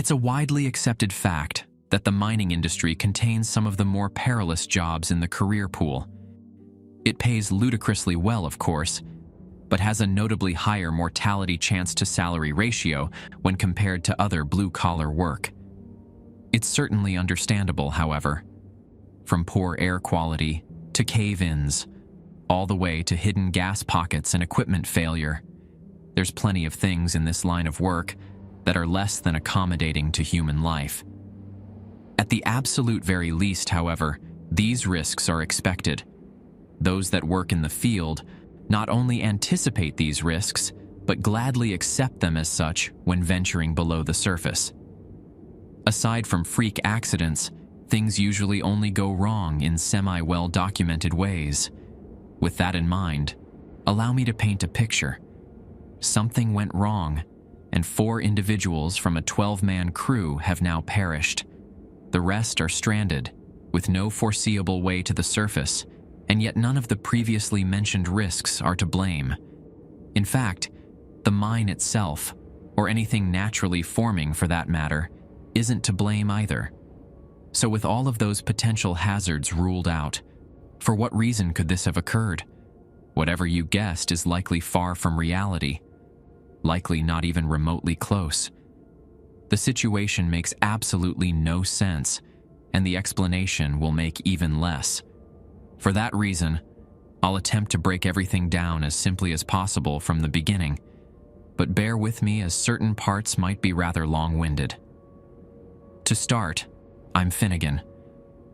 It's a widely accepted fact that the mining industry contains some of the more perilous jobs in the career pool. It pays ludicrously well, of course, but has a notably higher mortality chance-to-salary ratio when compared to other blue-collar work. It's certainly understandable, however. From poor air quality to cave-ins, all the way to hidden gas pockets and equipment failure, there's plenty of things in this line of work that are less than accommodating to human life. At the absolute very least, however, these risks are expected. Those that work in the field not only anticipate these risks, but gladly accept them as such when venturing below the surface. Aside from freak accidents, things usually only go wrong in semi-well-documented ways. With that in mind, allow me to paint a picture. Something went wrong, and 4 individuals from a 12-man crew have now perished. The rest are stranded, with no foreseeable way to the surface, and yet none of the previously mentioned risks are to blame. In fact, the mine itself, or anything naturally forming for that matter, isn't to blame either. So with all of those potential hazards ruled out, for what reason could this have occurred? Whatever you guessed is likely far from reality, likely not even remotely close. The situation makes absolutely no sense, and the explanation will make even less. For that reason, I'll attempt to break everything down as simply as possible from the beginning, but bear with me as certain parts might be rather long-winded. To start, I'm Finnegan.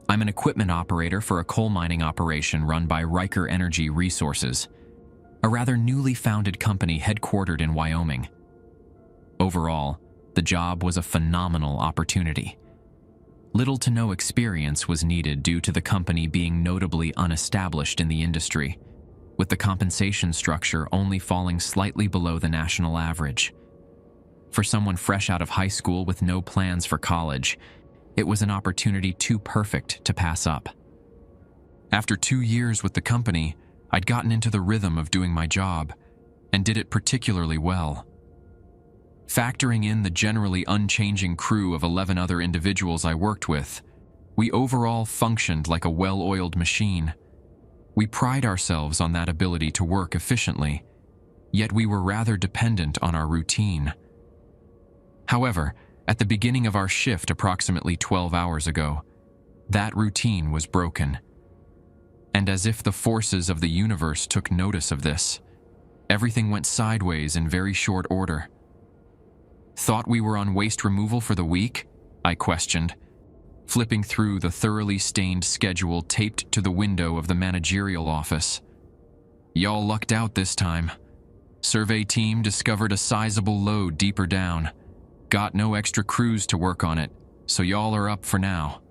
I'm an equipment operator for a coal mining operation run by Riker Energy Resources, a rather newly founded company headquartered in Wyoming. Overall, the job was a phenomenal opportunity. Little to no experience was needed due to the company being notably unestablished in the industry, with the compensation structure only falling slightly below the national average. For someone fresh out of high school with no plans for college, it was an opportunity too perfect to pass up. After 2 years with the company, I'd gotten into the rhythm of doing my job, and did it particularly well. Factoring in the generally unchanging crew of 11 other individuals I worked with, we overall functioned like a well-oiled machine. We pride ourselves on that ability to work efficiently, yet we were rather dependent on our routine. However, at the beginning of our shift approximately 12 hours ago, that routine was broken. And as if the forces of the universe took notice of this, everything went sideways in very short order. "Thought we were on waste removal for the week?" I questioned, flipping through the thoroughly stained schedule taped to the window of the managerial office. "Y'all lucked out this time. Survey team discovered a sizable load deeper down. Got no extra crews to work on it, so y'all are up for now,"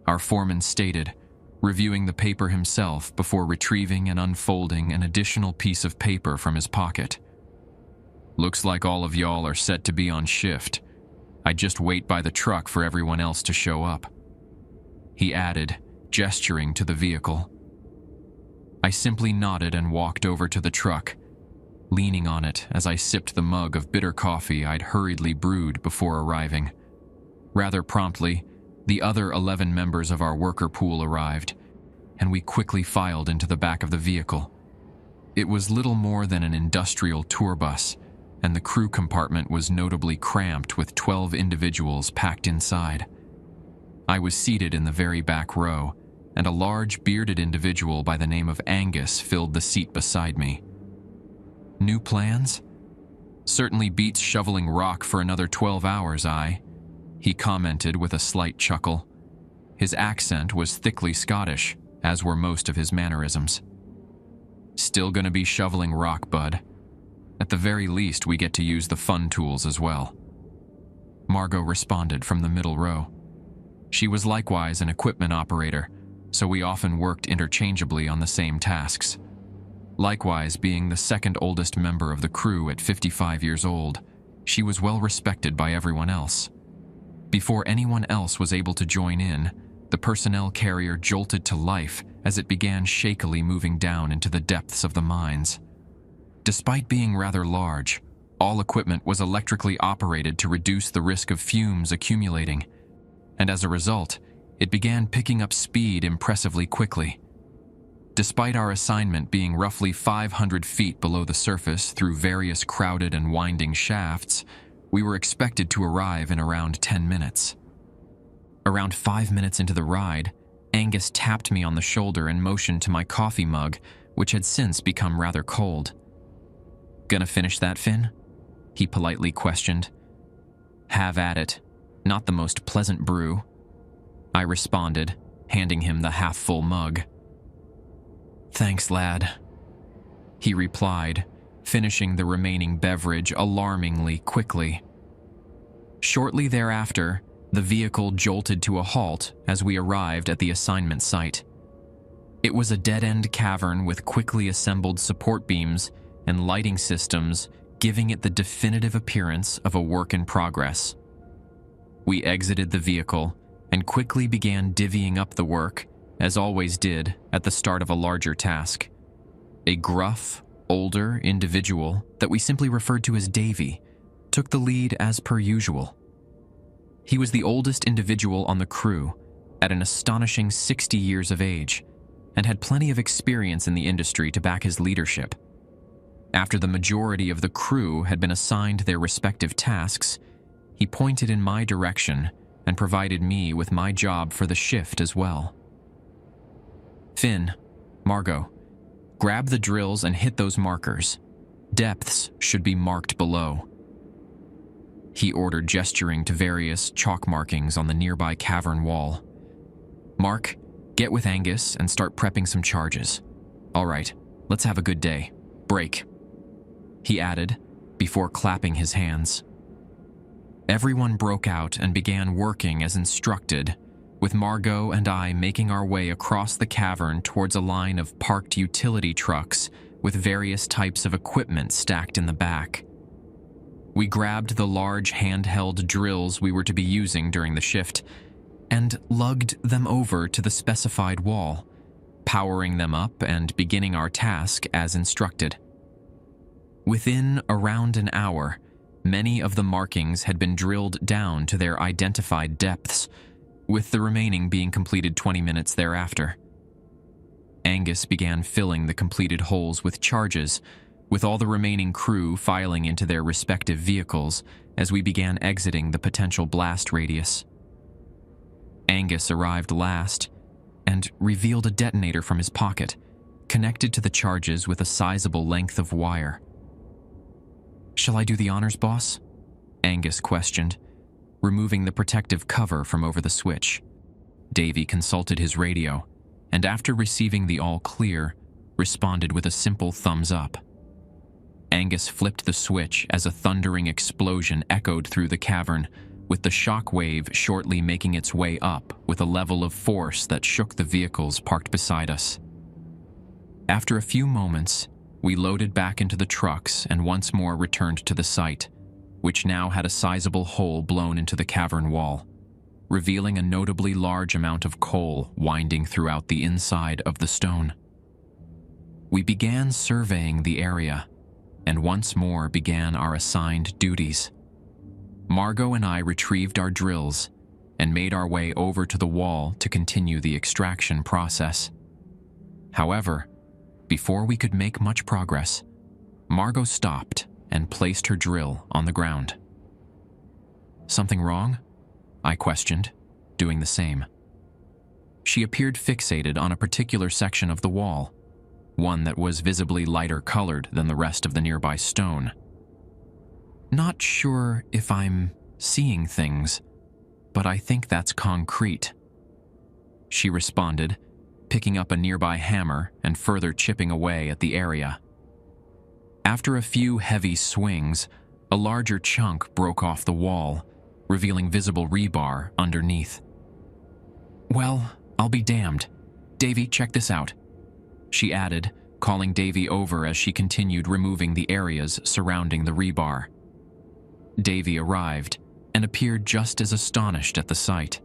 our foreman stated, reviewing the paper himself before retrieving and unfolding an additional piece of paper from his pocket. "Looks like all of y'all are set to be on shift. I just wait by the truck for everyone else to show up," he added, gesturing to the vehicle. I simply nodded and walked over to the truck, leaning on it as I sipped the mug of bitter coffee I'd hurriedly brewed before arriving. Rather promptly, the other 11 members of our worker pool arrived, and we quickly filed into the back of the vehicle. It was little more than an industrial tour bus, and the crew compartment was notably cramped with 12 individuals packed inside. I was seated in the very back row, and a large bearded individual by the name of Angus filled the seat beside me. "New plans? Certainly beats shoveling rock for another 12 hours, he commented with a slight chuckle. His accent was thickly Scottish, as were most of his mannerisms. "Still gonna be shoveling rock, bud. At the very least, we get to use the fun tools as well," Margot responded from the middle row. She was likewise an equipment operator, so we often worked interchangeably on the same tasks. Likewise, being the second oldest member of the crew at 55 years old, she was well respected by everyone else. Before anyone else was able to join in, the personnel carrier jolted to life as it began shakily moving down into the depths of the mines. Despite being rather large, All equipment was electrically operated to reduce the risk of fumes accumulating, and as a result, it began picking up speed impressively quickly. Despite our assignment being roughly 500 feet below the surface through various crowded and winding shafts, we were expected to arrive in around 10 minutes. Around 5 minutes into the ride, Angus tapped me on the shoulder and motioned to my coffee mug, which had since become rather cold. "Gonna finish that, Finn?" he politely questioned. "Have at it. Not the most pleasant brew," I responded, handing him the half-full mug. "Thanks, lad," he replied, finishing the remaining beverage alarmingly quickly. Shortly thereafter, the vehicle jolted to a halt as we arrived at the assignment site. It was a dead-end cavern with quickly assembled support beams and lighting systems, giving it the definitive appearance of a work in progress. We exited the vehicle and quickly began divvying up the work, as always did at the start of a larger task. A gruff, older individual that we simply referred to as Davy took the lead as per usual. He was the oldest individual on the crew, at an astonishing 60 years of age, and had plenty of experience in the industry to back his leadership. After the majority of the crew had been assigned their respective tasks, he pointed in my direction and provided me with my job for the shift as well. "Finn, Margot, grab the drills and hit those markers. Depths should be marked below," he ordered, gesturing to various chalk markings on the nearby cavern wall. "Mark, get with Angus and start prepping some charges. All right, let's have a good day. Break," he added, before clapping his hands. Everyone broke out and began working as instructed, with Margot and I making our way across the cavern towards a line of parked utility trucks with various types of equipment stacked in the back. We grabbed the large handheld drills we were to be using during the shift and lugged them over to the specified wall, powering them up and beginning our task as instructed. Within around an hour, many of the markings had been drilled down to their identified depths, with the remaining being completed 20 minutes thereafter. Angus began filling the completed holes with charges, with all the remaining crew filing into their respective vehicles as we began exiting the potential blast radius. Angus arrived last and revealed a detonator from his pocket, connected to the charges with a sizable length of wire. "Shall I do the honors, boss?" Angus questioned, removing the protective cover from over the switch. Davy consulted his radio, and after receiving the all clear, responded with a simple thumbs up. Angus flipped the switch as a thundering explosion echoed through the cavern, with the shock wave shortly making its way up with a level of force that shook the vehicles parked beside us. After a few moments, we loaded back into the trucks and once more returned to the site, which now had a sizable hole blown into the cavern wall, revealing a notably large amount of coal winding throughout the inside of the stone. We began surveying the area, and once more began our assigned duties. Margot and I retrieved our drills and made our way over to the wall to continue the extraction process. However, before we could make much progress, Margot stopped and placed her drill on the ground. "Something wrong?" I questioned, doing the same. She appeared fixated on a particular section of the wall, one that was visibly lighter colored than the rest of the nearby stone. "Not sure if I'm seeing things, but I think that's concrete," she responded, picking up a nearby hammer and further chipping away at the area. After a few heavy swings, a larger chunk broke off the wall, revealing visible rebar underneath. "Well, I'll be damned. Davy, check this out," she added, calling Davy over as she continued removing the areas surrounding the rebar. Davy arrived and appeared just as astonished at the sight.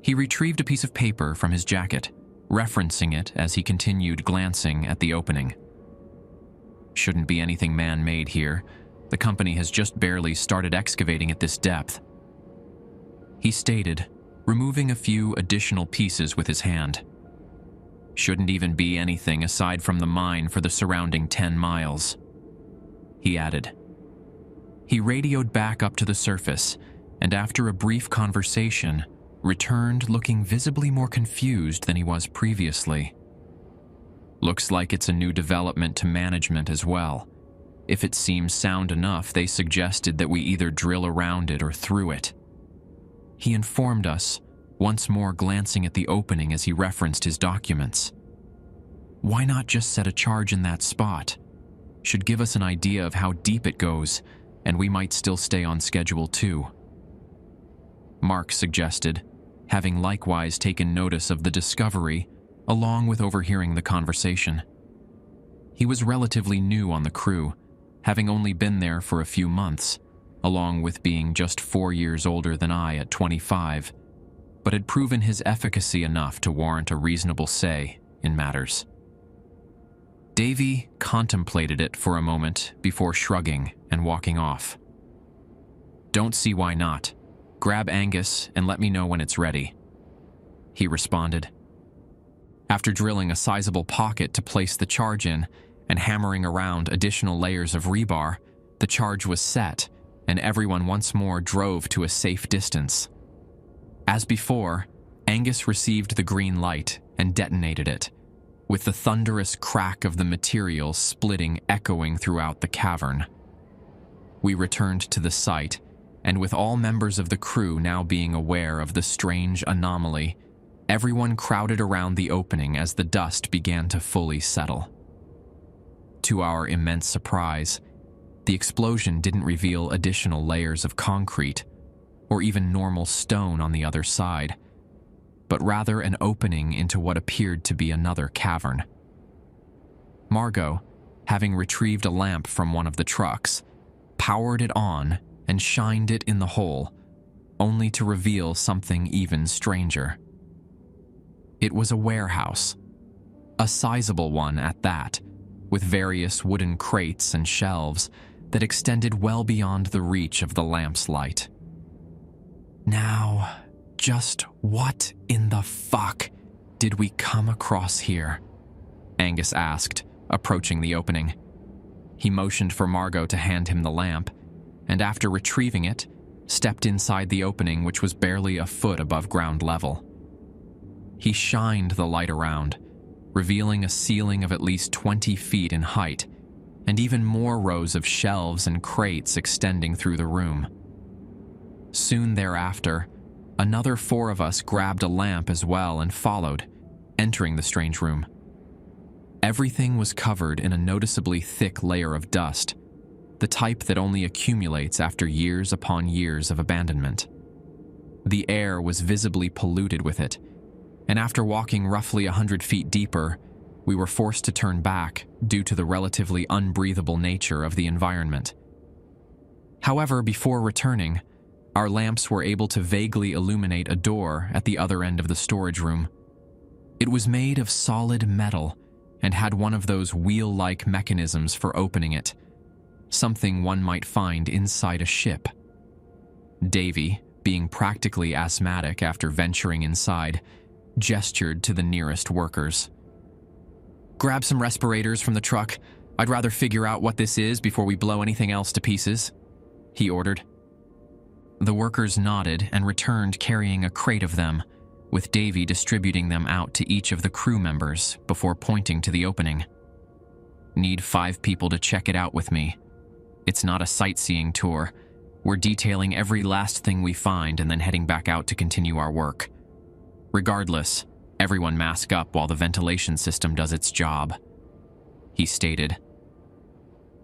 He retrieved a piece of paper from his jacket, referencing it as he continued glancing at the opening. "Shouldn't be anything man-made here, The company has just barely started excavating at this depth," he stated, removing a few additional pieces with his hand. "Shouldn't even be anything aside from the mine for the surrounding 10 miles, he added. He radioed back up to the surface, and after a brief conversation, returned looking visibly more confused than he was previously. "Looks like it's a new development to management as well. If it seems sound enough, they suggested that we either drill around it or through it," he informed us, once more glancing at the opening as he referenced his documents. "Why not just set a charge in that spot? Should give us an idea of how deep it goes, and we might still stay on schedule too," Mark suggested, having likewise taken notice of the discovery, along with overhearing the conversation. He was relatively new on the crew, having only been there for a few months, along with being just 4 years older than I at 25, but had proven his efficacy enough to warrant a reasonable say in matters. Davy contemplated it for a moment before shrugging and walking off. "Don't see why not. Grab Angus and let me know when it's ready," he responded. After drilling a sizable pocket to place the charge in and hammering around additional layers of rebar, the charge was set, and everyone once more drove to a safe distance. As before, Angus received the green light and detonated it, with the thunderous crack of the material splitting echoing throughout the cavern. We returned to the site, and with all members of the crew now being aware of the strange anomaly, everyone crowded around the opening as the dust began to fully settle. To our immense surprise, the explosion didn't reveal additional layers of concrete or even normal stone on the other side, but rather an opening into what appeared to be another cavern. Margot, having retrieved a lamp from one of the trucks, powered it on and shined it in the hole, only to reveal something even stranger. It was a warehouse, a sizable one at that, with various wooden crates and shelves that extended well beyond the reach of the lamp's light. "Now, just what in the fuck did we come across here?" Angus asked, approaching the opening. He motioned for Margot to hand him the lamp, and after retrieving it, stepped inside the opening, which was barely a foot above ground level. He shined the light around, revealing a ceiling of at least 20 feet in height, and even more rows of shelves and crates extending through the room. Soon thereafter, another 4 of us grabbed a lamp as well and followed, entering the strange room. Everything was covered in a noticeably thick layer of dust, the type that only accumulates after years upon years of abandonment. The air was visibly polluted with it, and after walking roughly 100 feet deeper, we were forced to turn back due to the relatively unbreathable nature of the environment. However, before returning, our lamps were able to vaguely illuminate a door at the other end of the storage room. It was made of solid metal and had one of those wheel-like mechanisms for opening it, something one might find inside a ship. Davy, being practically asthmatic after venturing inside, gestured to the nearest workers. "Grab some respirators from the truck. I'd rather figure out what this is before we blow anything else to pieces," he ordered. The workers nodded and returned carrying a crate of them, with Davy distributing them out to each of the crew members before pointing to the opening. "Need 5 people to check it out with me. It's not a sightseeing tour. We're detailing every last thing we find and then heading back out to continue our work. Regardless, everyone mask up while the ventilation system does its job," he stated.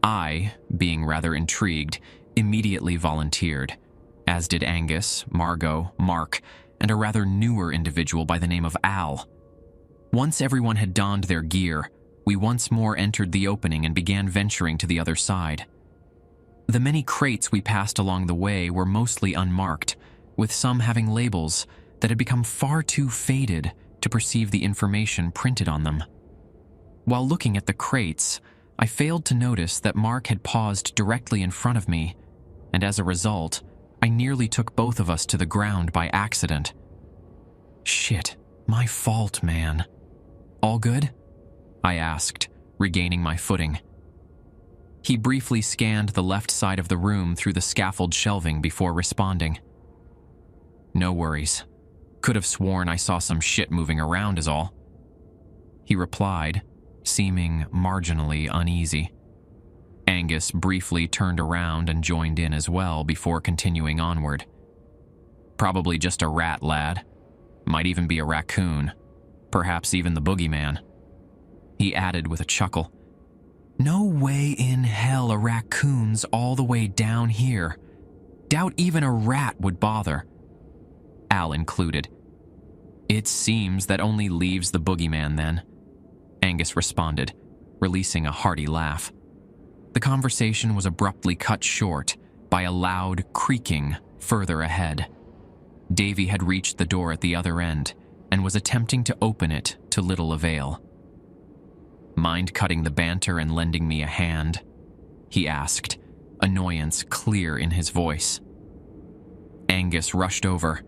I, being rather intrigued, immediately volunteered, as did Angus, Margot, Mark, and a rather newer individual by the name of Al. Once everyone had donned their gear, we once more entered the opening and began venturing to the other side. The many crates we passed along the way were mostly unmarked, with some having labels that had become far too faded to perceive the information printed on them. While looking at the crates, I failed to notice that Mark had paused directly in front of me, and as a result, I nearly took both of us to the ground by accident. Shit, my fault, man. All good? I asked, regaining my footing. He briefly scanned the left side of the room through the scaffold shelving before responding. No worries. Could have sworn I saw some shit moving around is all. He replied, seeming marginally uneasy. Angus briefly turned around and joined in as well before continuing onward. Probably just a rat, lad. Might even be a raccoon. Perhaps even the boogeyman. He added with a chuckle. No way in hell a raccoon's all the way down here. Doubt even a rat would bother. Al included. It seems that only leaves the boogeyman then, Angus responded, releasing a hearty laugh. The conversation was abruptly cut short by a loud creaking further ahead. Davy had reached the door at the other end and was attempting to open it to little avail. Mind cutting the banter and lending me a hand? He asked, annoyance clear in his voice. Angus rushed over,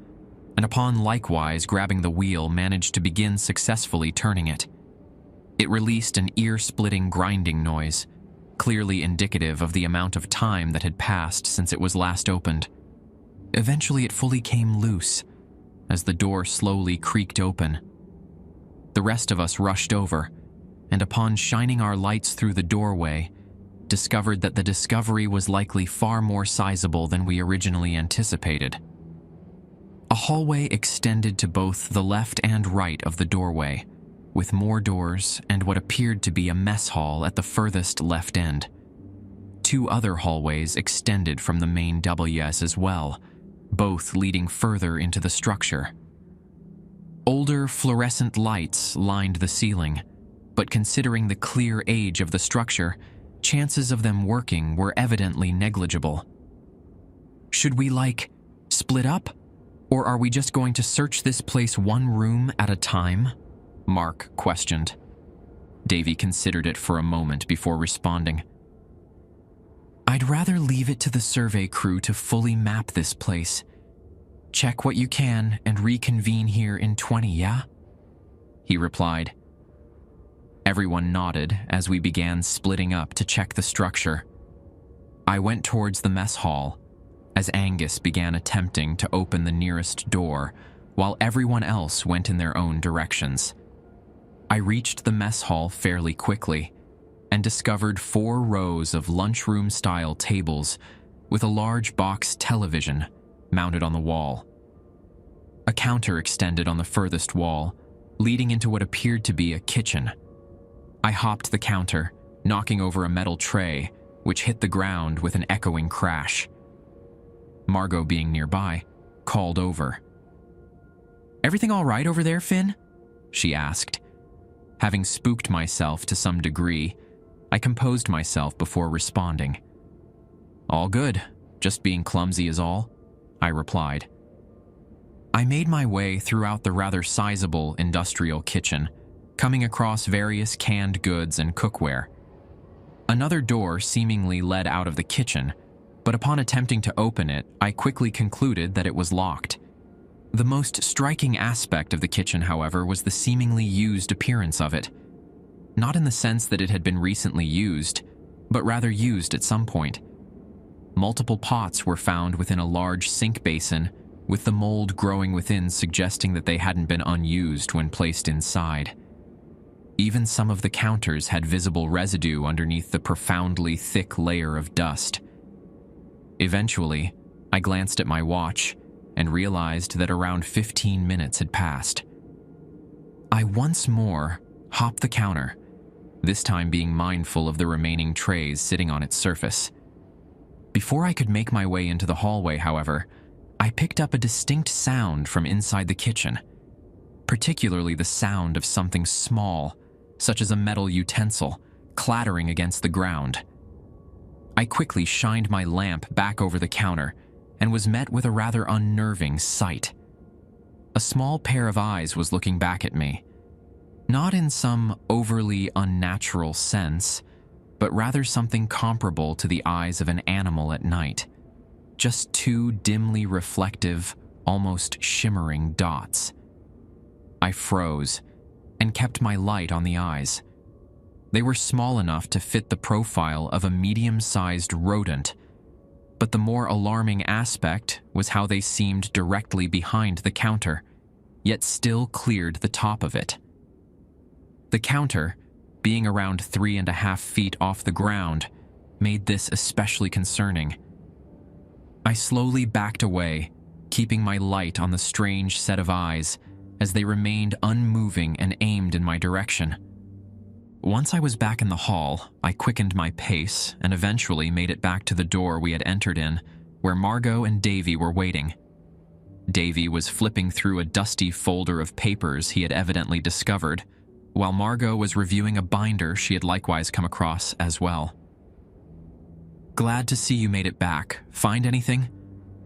and upon likewise grabbing the wheel, managed to begin successfully turning it. It released an ear-splitting grinding noise, clearly indicative of the amount of time that had passed since it was last opened. Eventually it fully came loose, as the door slowly creaked open. The rest of us rushed over, and upon shining our lights through the doorway, discovered that the discovery was likely far more sizable than we originally anticipated. A hallway extended to both the left and right of the doorway, with more doors and what appeared to be a mess hall at the furthest left end. 2 other hallways extended from the main WS as well, both leading further into the structure. Older fluorescent lights lined the ceiling, but considering the clear age of the structure, chances of them working were evidently negligible. Should we, split up? Or are we just going to search this place one room at a time? Mark questioned. Davy considered it for a moment before responding. I'd rather leave it to the survey crew to fully map this place. Check what you can and reconvene here in 20, yeah? He replied. Everyone nodded as we began splitting up to check the structure. I went towards the mess hall, as Angus began attempting to open the nearest door, while everyone else went in their own directions. I reached the mess hall fairly quickly, and discovered 4 rows of lunchroom-style tables with a large box television mounted on the wall. A counter extended on the furthest wall, leading into what appeared to be a kitchen. I hopped the counter, knocking over a metal tray, which hit the ground with an echoing crash. Margot, being nearby, called over. Everything all right over there, Finn? She asked. Having spooked myself to some degree, I composed myself before responding. All good, just being clumsy is all, I replied. I made my way throughout the rather sizable industrial kitchen, coming across various canned goods and cookware. Another door seemingly led out of the kitchen, but upon attempting to open it, I quickly concluded that it was locked. The most striking aspect of the kitchen, however, was the seemingly used appearance of it. Not in the sense that it had been recently used, but rather used at some point. Multiple pots were found within a large sink basin, with the mold growing within suggesting that they hadn't been unused when placed inside. Even some of the counters had visible residue underneath the profoundly thick layer of dust. Eventually, I glanced at my watch and realized that around 15 minutes had passed. I once more hopped the counter, this time being mindful of the remaining trays sitting on its surface. Before I could make my way into the hallway, however, I picked up a distinct sound from inside the kitchen, particularly the sound of something small, such as a metal utensil, clattering against the ground. I quickly shined my lamp back over the counter and was met with a rather unnerving sight. A small pair of eyes was looking back at me, not in some overly unnatural sense, but rather something comparable to the eyes of an animal at night. Just two dimly reflective, almost shimmering dots. I froze and kept my light on the eyes. They were small enough to fit the profile of a medium-sized rodent, but the more alarming aspect was how they seemed directly behind the counter, yet still cleared the top of it. The counter, being around 3.5 feet off the ground, made this especially concerning. I slowly backed away, keeping my light on the strange set of eyes as they remained unmoving and aimed in my direction. Once I was back in the hall, I quickened my pace and eventually made it back to the door we had entered in, where Margot and Davy were waiting. Davy was flipping through a dusty folder of papers he had evidently discovered, while Margot was reviewing a binder she had likewise come across as well. "Glad to see you made it back. Find anything?"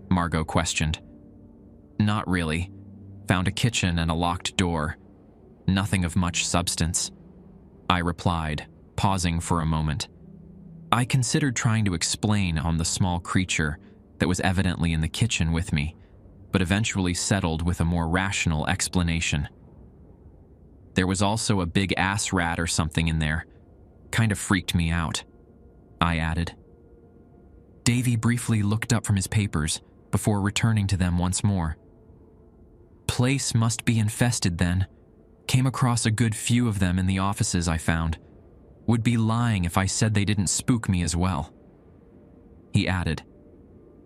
Margot questioned. "Not really. Found a kitchen and a locked door. Nothing of much substance," I replied, pausing for a moment. I considered trying to explain on the small creature that was evidently in the kitchen with me, but eventually settled with a more rational explanation. "There was also a big ass rat or something in there. Kind of freaked me out," I added. Davy briefly looked up from his papers before returning to them once more. "Place must be infested then. Came across a good few of them in the offices I found. Would be lying if I said they didn't spook me as well," he added.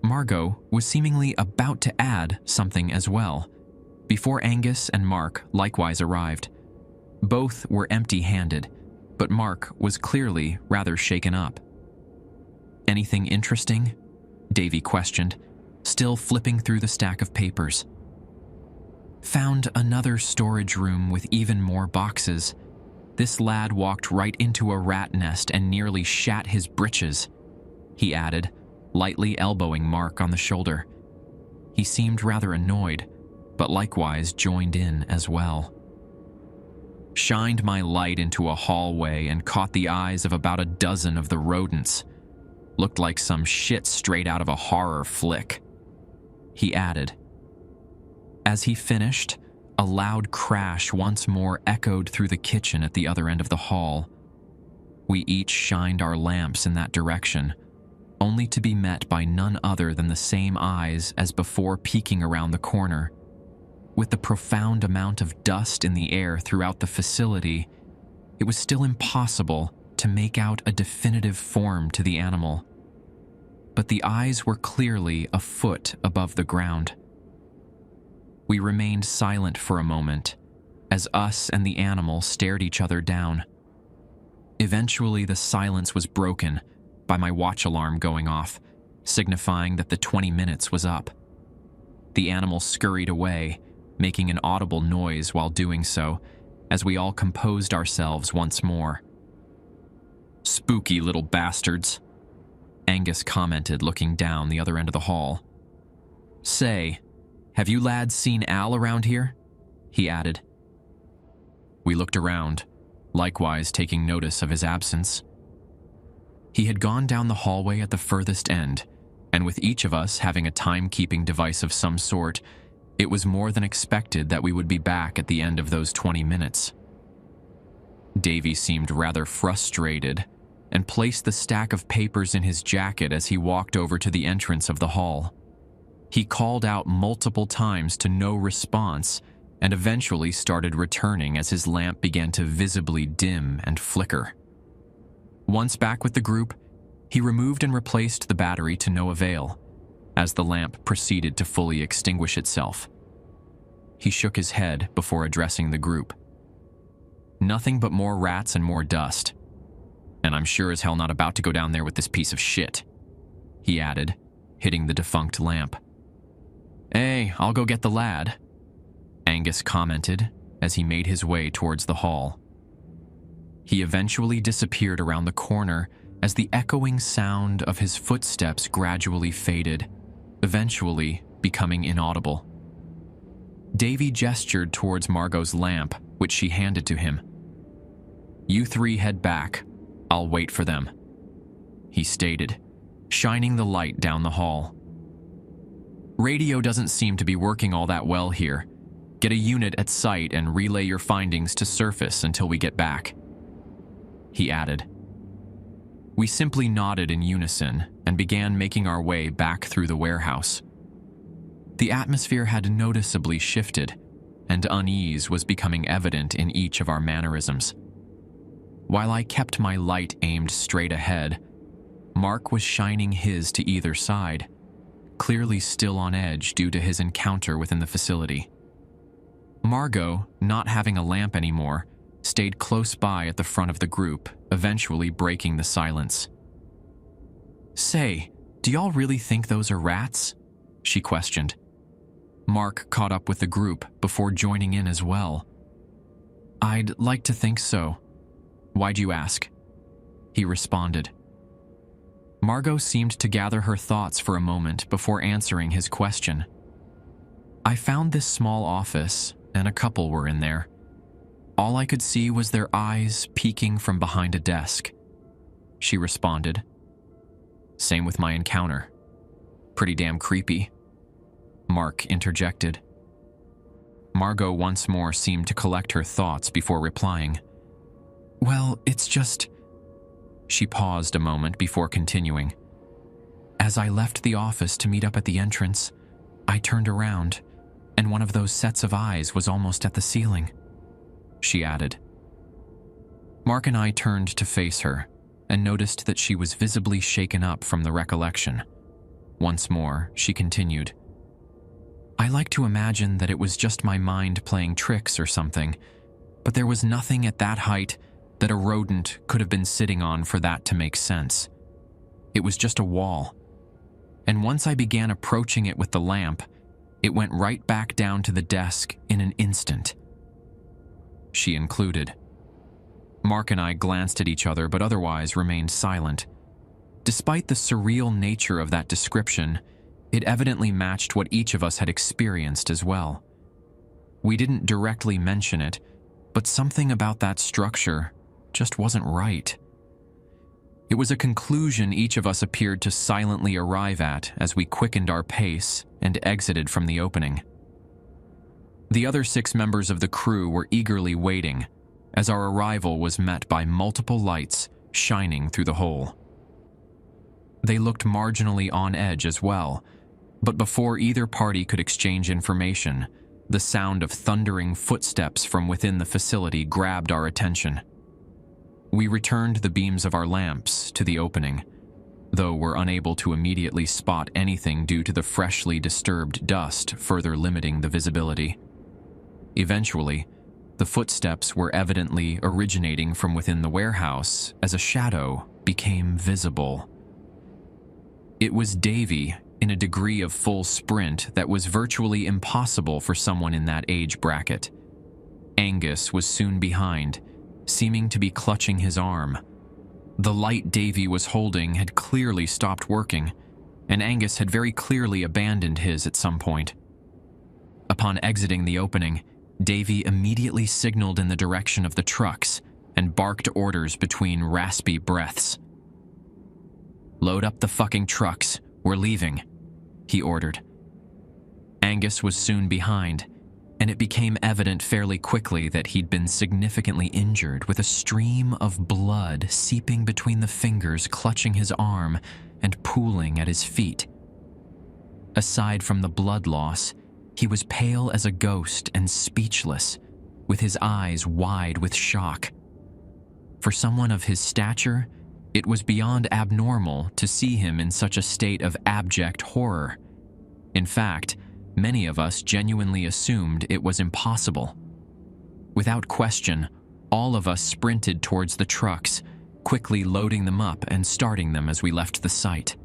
Margot was seemingly about to add something as well, before Angus and Mark likewise arrived. Both were empty-handed, but Mark was clearly rather shaken up. "Anything interesting?" Davy questioned, still flipping through the stack of papers. "Found another storage room with even more boxes. This lad walked right into a rat nest and nearly shat his britches," he added, lightly elbowing Mark on the shoulder. He seemed rather annoyed, but likewise joined in as well. Shined my light into a hallway and caught the eyes of about a dozen of the rodents. Looked like some shit straight out of a horror flick, he added. As he finished, a loud crash once more echoed through the kitchen at the other end of the hall. We each shined our lamps in that direction, only to be met by none other than the same eyes as before peeking around the corner. With the profound amount of dust in the air throughout the facility, it was still impossible to make out a definitive form to the animal. But the eyes were clearly a foot above the ground. We remained silent for a moment, as us and the animal stared each other down. Eventually, the silence was broken by my watch alarm going off, signifying that the 20 minutes was up. The animal scurried away, making an audible noise while doing so, as we all composed ourselves once more. "Spooky little bastards," Angus commented, looking down the other end of the hall. "Say, have you lads seen Al around here?" he added. We looked around, likewise taking notice of his absence. He had gone down the hallway at the furthest end, and with each of us having a timekeeping device of some sort, it was more than expected that we would be back at the end of those 20 minutes. Davy seemed rather frustrated and placed the stack of papers in his jacket as he walked over to the entrance of the hall. He called out multiple times to no response and eventually started returning as his lamp began to visibly dim and flicker. Once back with the group, he removed and replaced the battery to no avail, as the lamp proceeded to fully extinguish itself. He shook his head before addressing the group. "Nothing but more rats and more dust. And I'm sure as hell not about to go down there with this piece of shit," he added, hitting the defunct lamp. "Hey, I'll go get the lad," Angus commented as he made his way towards the hall. He eventually disappeared around the corner as the echoing sound of his footsteps gradually faded, eventually becoming inaudible. Davy gestured towards Margot's lamp, which she handed to him. "You three head back. I'll wait for them," he stated, shining the light down the hall. Radio doesn't seem to be working all that well here. Get a unit at site and relay your findings to surface until we get back, he added. We simply nodded in unison and began making our way back through the warehouse. The atmosphere had noticeably shifted, and unease was becoming evident in each of our mannerisms. While I kept my light aimed straight ahead, Mark was shining his to either side, clearly still on edge due to his encounter within the facility. Margot, not having a lamp anymore, stayed close by at the front of the group, eventually breaking the silence. "Say, do y'all really think those are rats?" she questioned. Mark caught up with the group before joining in as well. "I'd like to think so. Why'd you ask?" he responded. Margot seemed to gather her thoughts for a moment before answering his question. "I found this small office, and a couple were in there. All I could see was their eyes peeking from behind a desk," she responded. "Same with my encounter. Pretty damn creepy," Mark interjected. Margot once more seemed to collect her thoughts before replying. "Well, it's just..." She paused a moment before continuing. "As I left the office to meet up at the entrance, I turned around, and one of those sets of eyes was almost at the ceiling," she added. Mark and I turned to face her and noticed that she was visibly shaken up from the recollection. Once more, she continued. "I like to imagine that it was just my mind playing tricks or something, but there was nothing at that height that a rodent could have been sitting on for that to make sense. It was just a wall. And once I began approaching it with the lamp, it went right back down to the desk in an instant," she included. Mark and I glanced at each other but otherwise remained silent. Despite the surreal nature of that description, it evidently matched what each of us had experienced as well. We didn't directly mention it, but something about that structure just wasn't right. It was a conclusion each of us appeared to silently arrive at as we quickened our pace and exited from the opening. The other 6 members of the crew were eagerly waiting, as our arrival was met by multiple lights shining through the hole. They looked marginally on edge as well, but before either party could exchange information, the sound of thundering footsteps from within the facility grabbed our attention. We returned the beams of our lamps to the opening, though were unable to immediately spot anything due to the freshly disturbed dust further limiting the visibility. Eventually, the footsteps were evidently originating from within the warehouse as a shadow became visible. It was Davy in a degree of full sprint that was virtually impossible for someone in that age bracket. Angus was soon behind, seeming to be clutching his arm. The light Davy was holding had clearly stopped working, and Angus had very clearly abandoned his at some point. Upon exiting the opening, Davy immediately signaled in the direction of the trucks and barked orders between raspy breaths. "Load up the fucking trucks, we're leaving," he ordered. Angus was soon behind, and it became evident fairly quickly that he'd been significantly injured, with a stream of blood seeping between the fingers clutching his arm and pooling at his feet. Aside from the blood loss, he was pale as a ghost and speechless, with his eyes wide with shock. For someone of his stature, it was beyond abnormal to see him in such a state of abject horror. In fact, many of us genuinely assumed it was impossible. Without question, all of us sprinted towards the trucks, quickly loading them up and starting them as we left the site.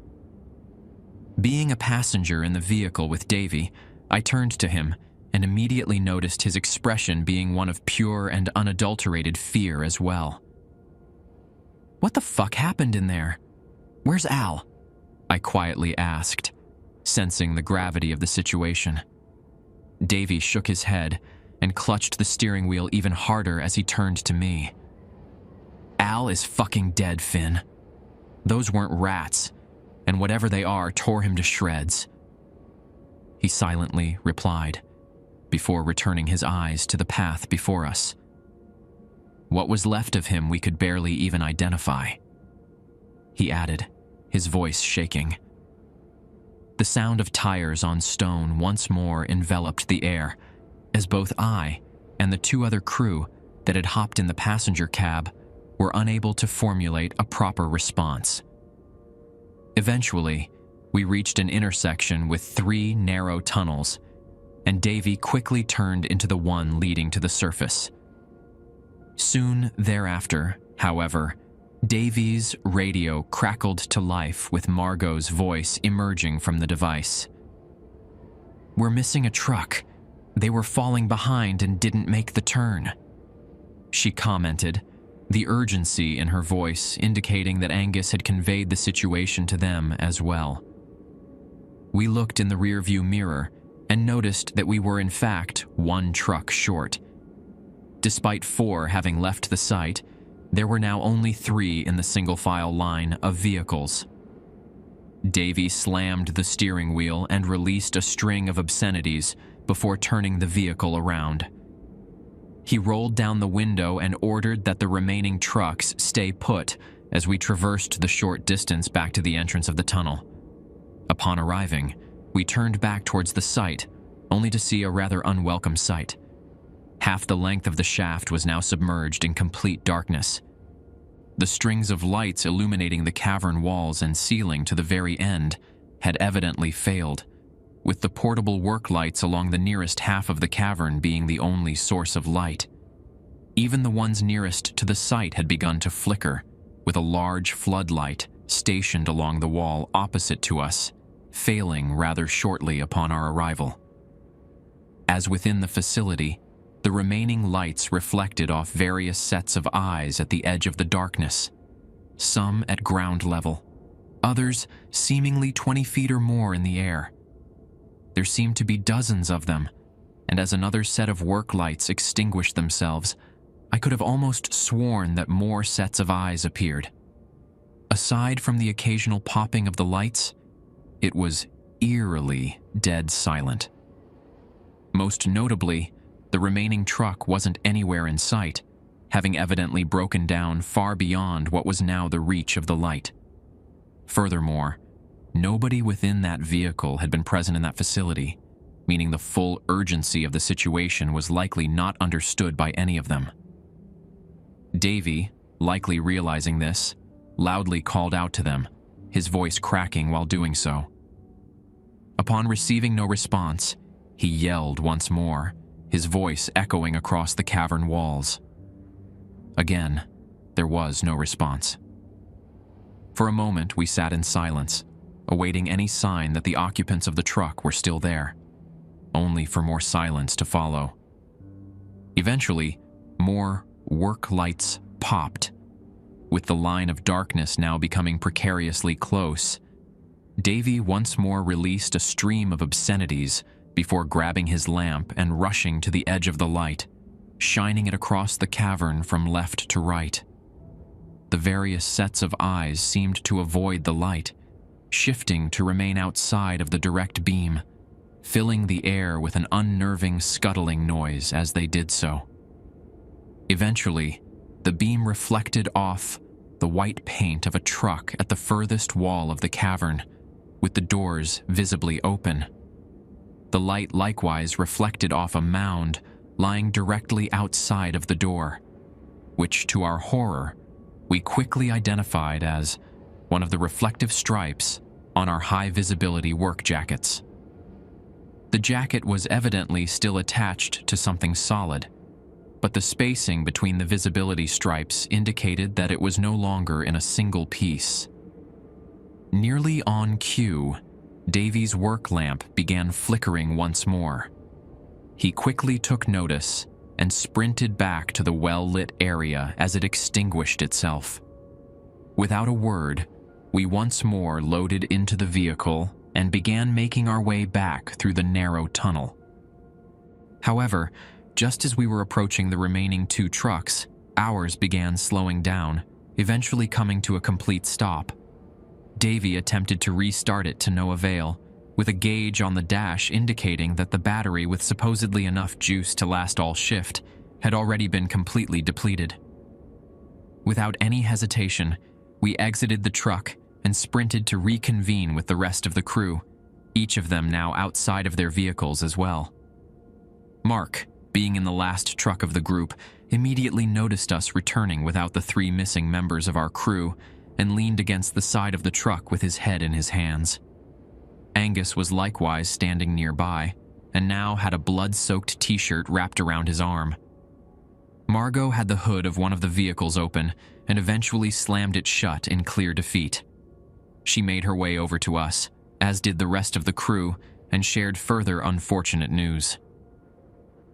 Being a passenger in the vehicle with Davy, I turned to him and immediately noticed his expression being one of pure and unadulterated fear as well. "What the fuck happened in there? Where's Al?" I quietly asked, sensing the gravity of the situation. Davy shook his head and clutched the steering wheel even harder as he turned to me. "Al is fucking dead, Finn," Those weren't rats, and whatever they are tore him to shreds. He silently replied, before returning his eyes to the path before us. What was left of him we could barely even identify. He added, his voice shaking. The sound of tires on stone once more enveloped the air, as both I and the two other crew that had hopped in the passenger cab were unable to formulate a proper response. Eventually, we reached an intersection with 3 narrow tunnels, and Davy quickly turned into the one leading to the surface. Soon thereafter, however, Davy's radio crackled to life with Margot's voice emerging from the device. "We're missing a truck. They were falling behind and didn't make the turn," she commented, the urgency in her voice indicating that Angus had conveyed the situation to them as well. We looked in the rearview mirror and noticed that we were in fact 1 truck short. Despite 4 having left the site, there were now only 3 in the single-file line of vehicles. Davy slammed the steering wheel and released a string of obscenities before turning the vehicle around. He rolled down the window and ordered that the remaining trucks stay put as we traversed the short distance back to the entrance of the tunnel. Upon arriving, we turned back towards the site, only to see a rather unwelcome sight. Half the length of the shaft was now submerged in complete darkness. The strings of lights illuminating the cavern walls and ceiling to the very end had evidently failed, with the portable work lights along the nearest half of the cavern being the only source of light. Even the ones nearest to the site had begun to flicker, with a large floodlight stationed along the wall opposite to us, failing rather shortly upon our arrival. As within the facility, the remaining lights reflected off various sets of eyes at the edge of the darkness, some at ground level, others seemingly 20 feet or more in the air. There seemed to be dozens of them, and as another set of work lights extinguished themselves, I could have almost sworn that more sets of eyes appeared. Aside from the occasional popping of the lights, it was eerily dead silent. Most notably, the remaining truck wasn't anywhere in sight, having evidently broken down far beyond what was now the reach of the light. Furthermore, nobody within that vehicle had been present in that facility, meaning the full urgency of the situation was likely not understood by any of them. Davy, likely realizing this, loudly called out to them, his voice cracking while doing so. Upon receiving no response, he yelled once more, his voice echoing across the cavern walls. Again, there was no response. For a moment, we sat in silence, awaiting any sign that the occupants of the truck were still there, only for more silence to follow. Eventually, more work lights popped. With the line of darkness now becoming precariously close, Davy once more released a stream of obscenities before grabbing his lamp and rushing to the edge of the light, shining it across the cavern from left to right. The various sets of eyes seemed to avoid the light, shifting to remain outside of the direct beam, filling the air with an unnerving scuttling noise as they did so. Eventually, the beam reflected off the white paint of a truck at the furthest wall of the cavern, with the doors visibly open. The light likewise reflected off a mound lying directly outside of the door, which, to our horror, we quickly identified as one of the reflective stripes on our high-visibility work jackets. The jacket was evidently still attached to something solid, but the spacing between the visibility stripes indicated that it was no longer in a single piece. Nearly on cue, Davy's work lamp began flickering once more. He quickly took notice and sprinted back to the well-lit area as it extinguished itself. Without a word, we once more loaded into the vehicle and began making our way back through the narrow tunnel. However, just as we were approaching the remaining 2 trucks, ours began slowing down, eventually coming to a complete stop, Davy attempted to restart it to no avail, with a gauge on the dash indicating that the battery with supposedly enough juice to last all shift had already been completely depleted. Without any hesitation, we exited the truck and sprinted to reconvene with the rest of the crew, each of them now outside of their vehicles as well. Mark, being in the last truck of the group, immediately noticed us returning without the 3 missing members of our crew and leaned against the side of the truck with his head in his hands. Angus was likewise standing nearby and now had a blood-soaked t-shirt wrapped around his arm. Margot had the hood of one of the vehicles open and eventually slammed it shut in clear defeat. She made her way over to us, as did the rest of the crew, and shared further unfortunate news.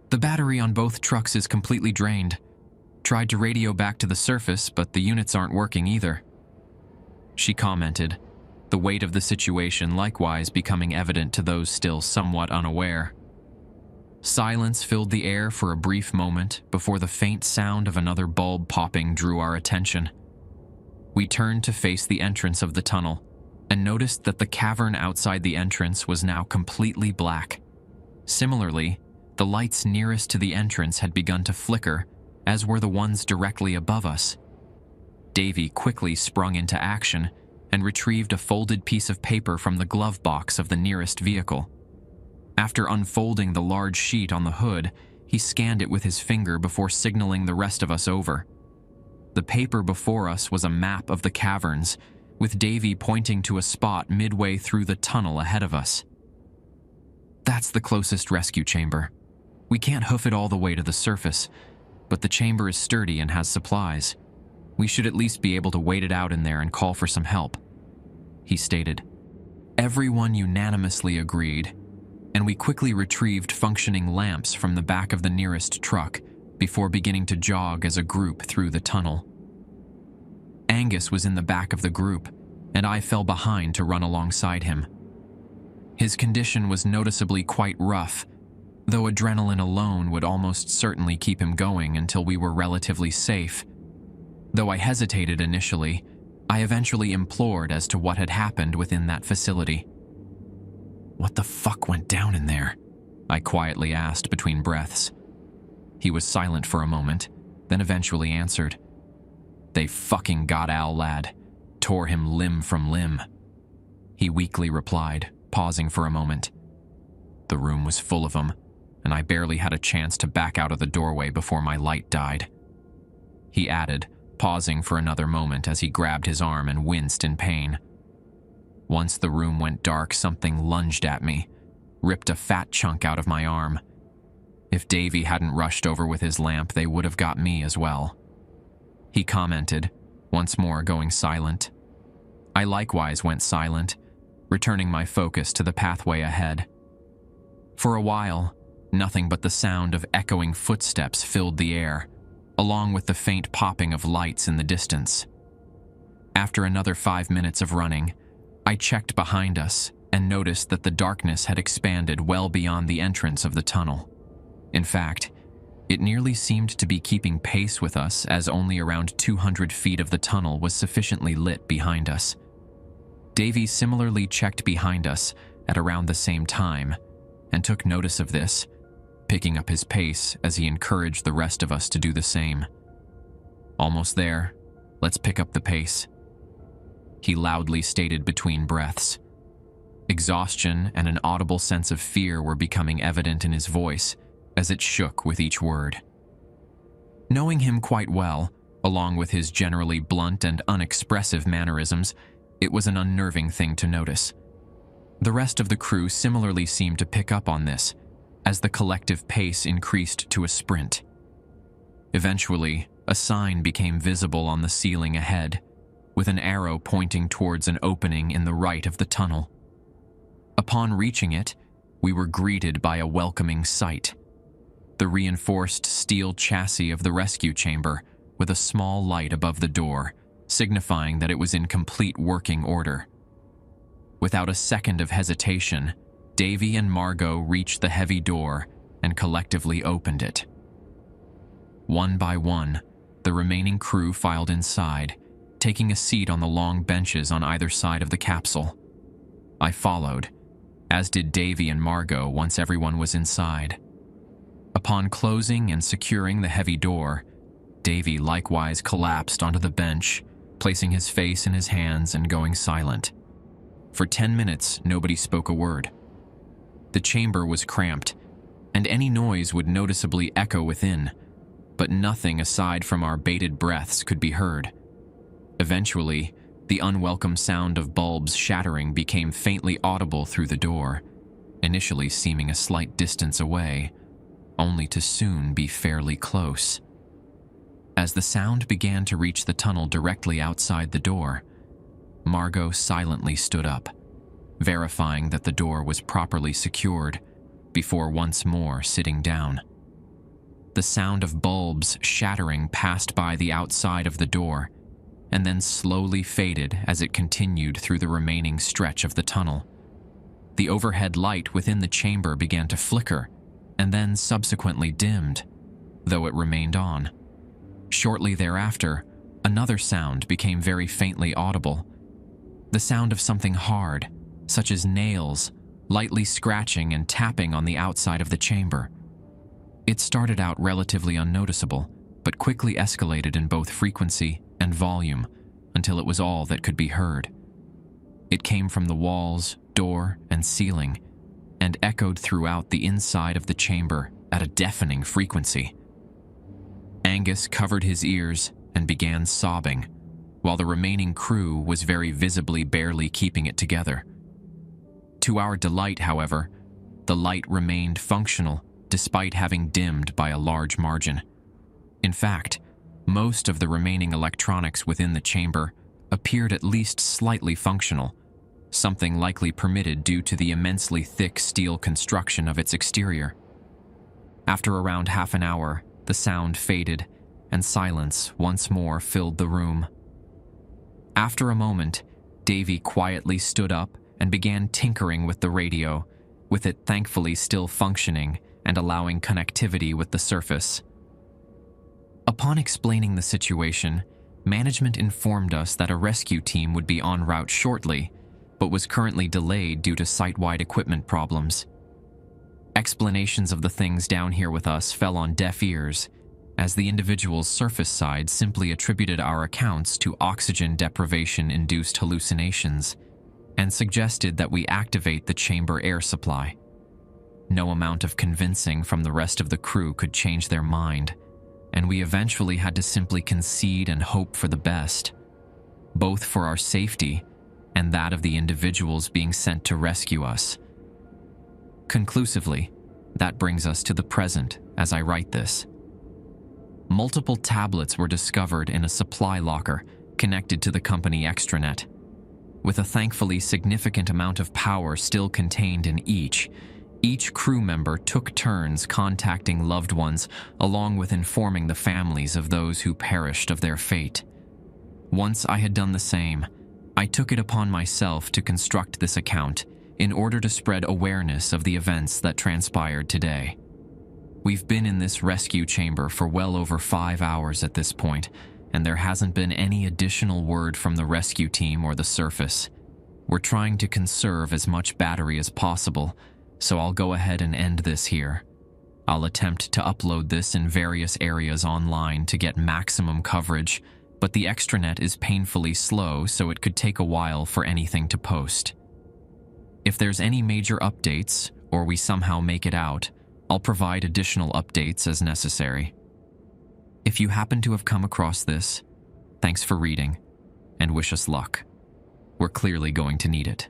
"The battery on both trucks is completely drained. Tried to radio back to the surface, but the units aren't working either," she commented, the weight of the situation likewise becoming evident to those still somewhat unaware. Silence filled the air for a brief moment before the faint sound of another bulb popping drew our attention. We turned to face the entrance of the tunnel and noticed that the cavern outside the entrance was now completely black. Similarly, the lights nearest to the entrance had begun to flicker, as were the ones directly above us. Davy quickly sprung into action and retrieved a folded piece of paper from the glove box of the nearest vehicle. After unfolding the large sheet on the hood, he scanned it with his finger before signaling the rest of us over. The paper before us was a map of the caverns, with Davy pointing to a spot midway through the tunnel ahead of us. "That's the closest rescue chamber. We can't hoof it all the way to the surface, but the chamber is sturdy and has supplies. We should at least be able to wait it out in there and call for some help," he stated. Everyone unanimously agreed, and we quickly retrieved functioning lamps from the back of the nearest truck before beginning to jog as a group through the tunnel. Angus was in the back of the group, and I fell behind to run alongside him. His condition was noticeably quite rough, though adrenaline alone would almost certainly keep him going until we were relatively safe. Though I hesitated initially, I eventually implored as to what had happened within that facility. "What the fuck went down in there?" I quietly asked between breaths. He was silent for a moment, then eventually answered. "They fucking got Al, lad. Tore him limb from limb," he weakly replied, pausing for a moment. The room was full of them, and I barely had a chance to back out of the doorway before my light died. He added, pausing for another moment as he grabbed his arm and winced in pain. Once the room went dark, something lunged at me, ripped a fat chunk out of my arm. If Davy hadn't rushed over with his lamp, they would have got me as well, he commented, once more going silent. I likewise went silent, returning my focus to the pathway ahead. For a while, nothing but the sound of echoing footsteps filled the air, along with the faint popping of lights in the distance. After another 5 minutes of running, I checked behind us and noticed that the darkness had expanded well beyond the entrance of the tunnel. In fact, it nearly seemed to be keeping pace with us, as only around 200 feet of the tunnel was sufficiently lit behind us. Davy similarly checked behind us at around the same time and took notice of this, picking up his pace as he encouraged the rest of us to do the same. "Almost there. Let's pick up the pace," he loudly stated between breaths. Exhaustion and an audible sense of fear were becoming evident in his voice as it shook with each word. Knowing him quite well, along with his generally blunt and unexpressive mannerisms, it was an unnerving thing to notice. The rest of the crew similarly seemed to pick up on this, as the collective pace increased to a sprint. Eventually, a sign became visible on the ceiling ahead, with an arrow pointing towards an opening in the right of the tunnel. Upon reaching it, we were greeted by a welcoming sight: the reinforced steel chassis of the rescue chamber, with a small light above the door, signifying that it was in complete working order. Without a second of hesitation, Davy and Margot reached the heavy door and collectively opened it. One by one, the remaining crew filed inside, taking a seat on the long benches on either side of the capsule. I followed, as did Davy and Margot once everyone was inside. Upon closing and securing the heavy door, Davy likewise collapsed onto the bench, placing his face in his hands and going silent. For 10 minutes, nobody spoke a word. The chamber was cramped, and any noise would noticeably echo within, but nothing aside from our bated breaths could be heard. Eventually, the unwelcome sound of bulbs shattering became faintly audible through the door, initially seeming a slight distance away, only to soon be fairly close. As the sound began to reach the tunnel directly outside the door, Margot silently stood up, verifying that the door was properly secured, before once more sitting down. The sound of bulbs shattering passed by the outside of the door, and then slowly faded as it continued through the remaining stretch of the tunnel. The overhead light within the chamber began to flicker, and then subsequently dimmed, though it remained on. Shortly thereafter, another sound became very faintly audible. The sound of something hard, such as nails, lightly scratching and tapping on the outside of the chamber. It started out relatively unnoticeable, but quickly escalated in both frequency and volume until it was all that could be heard. It came from the walls, door, and ceiling, and echoed throughout the inside of the chamber at a deafening frequency. Angus covered his ears and began sobbing, while the remaining crew was very visibly barely keeping it together. To our delight, however, the light remained functional despite having dimmed by a large margin. In fact, most of the remaining electronics within the chamber appeared at least slightly functional, something likely permitted due to the immensely thick steel construction of its exterior. After around half an hour, the sound faded, and silence once more filled the room. After a moment, Davy quietly stood up and began tinkering with the radio, with it thankfully still functioning and allowing connectivity with the surface. Upon explaining the situation, management informed us that a rescue team would be en route shortly, but was currently delayed due to site-wide equipment problems. Explanations of the things down here with us fell on deaf ears, as the individual's surface side simply attributed our accounts to oxygen deprivation-induced hallucinations, and suggested that we activate the chamber air supply. No amount of convincing from the rest of the crew could change their mind, and we eventually had to simply concede and hope for the best, both for our safety and that of the individuals being sent to rescue us. Conclusively, that brings us to the present as I write this. Multiple tablets were discovered in a supply locker connected to the company extranet. With a thankfully significant amount of power still contained in each crew member took turns contacting loved ones along with informing the families of those who perished of their fate. Once I had done the same, I took it upon myself to construct this account in order to spread awareness of the events that transpired today. We've been in this rescue chamber for well over 5 hours at this point, and there hasn't been any additional word from the rescue team or the surface. We're trying to conserve as much battery as possible, so I'll go ahead and end this here. I'll attempt to upload this in various areas online to get maximum coverage, but the extranet is painfully slow, so it could take a while for anything to post. If there's any major updates, or we somehow make it out, I'll provide additional updates as necessary. If you happen to have come across this, thanks for reading, and wish us luck. We're clearly going to need it.